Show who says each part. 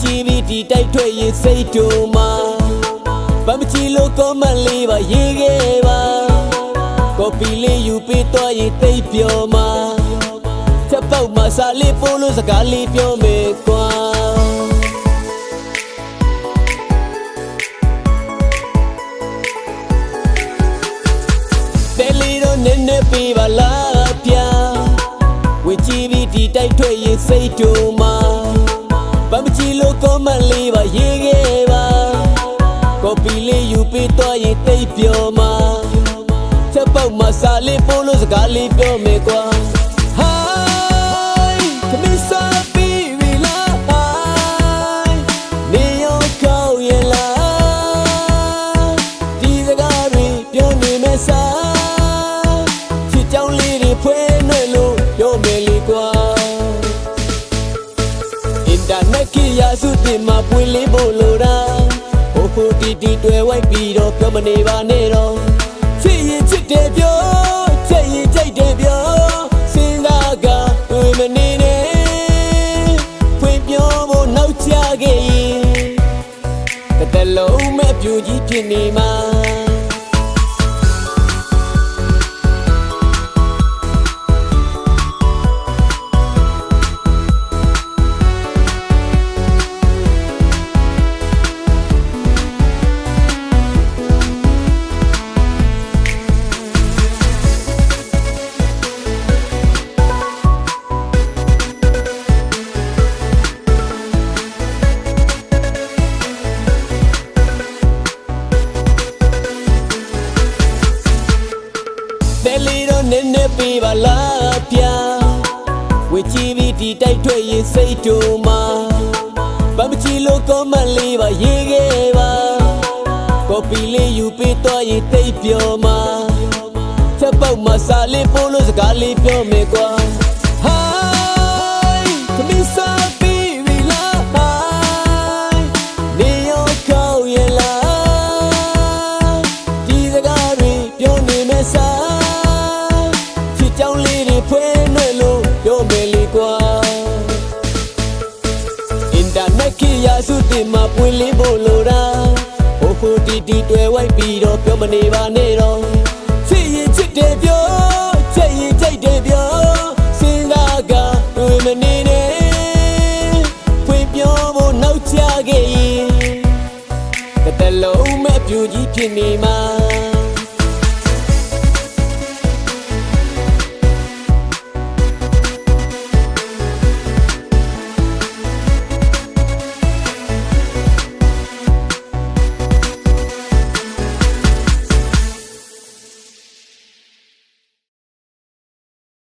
Speaker 1: ကြည့်ပြီးဒီတိုက်ထွက်ရင်စိတ်တူမှာဘာမကြည့်လို့ကောမန့်လေးပါရေးခဲ့ပါကော်ပီလေးယူပေးတော့ရင်သိပ်ပြောမှာချက်ပေါက်မှာစာလေးပို့လို့စကားလေးပြောမယ်ကွာတဲလေးတော့နည်းနည်းပေးပါလားဗျာဝင်ကြည့်ပြီးဒီတိုက်ထွက်ရင်စိတ်တူမှာဘာမကြည့်လို့ကောမန့်လေးပါရေးခဲ့ပါကော်ပီလေးယူပေးတော့ရင်သိပ်ပြောမှာချက်ပေါက်မှာစာလေးပို့လို့စကားလေးပြောမယ်ကွာရာစုတင်မှာပွင့်လေးဖို့လိုတာဟိုဟိုတီတီတွေ့ဝိုက်ပြီးတော့ပြောမနေပါနဲ့တော့ချစ်ရင်ချစ်တယ်ပြောချက်ရင်ကြိုက်တယ်ပြောစဉ်းစားကတွေ့မနေနဲ့ဖွင့်ပြောဖို့နောက်ချခဲ့ရင်တစ်သက်လုံးမဲ့ပြူကြီးဖြစ်နေမှာတဲလေးတော့နည်းနည်းပေးပါလားဗျာဝေကြည့်ပြီးဒီတိုက်ထွက်ရင်စိတ်တူမှာဘာမကြည့်လို့ကောမန့်လေးပါရေးခဲ့ပါကော်ပီလေးယူပေးတော့ရင်သိပ်ပြောမှာချက်ပေါက်မှာစာလေးပို့လို့စကားလေးပြောမယ်ကွာရာစုတင်မှာပွင့်လေးဖို့လိုတာဟိုဟိုတီတီတွေ့ဝိုက်ပြီးတော့ပြောမနေပါနဲ့တော့ချစ်ရင်ချစ်တယ်ပြောချက်ရင်ကြိုက်တယ်ပြောစဉ်းစားကတွေ့မနေနဲ့ဖွင့်ပြောဖို့နောက်ချခဲ့ရင်တစ်သက်လုံးမဲ့ပြူကြီးဖြစ်နေမှာ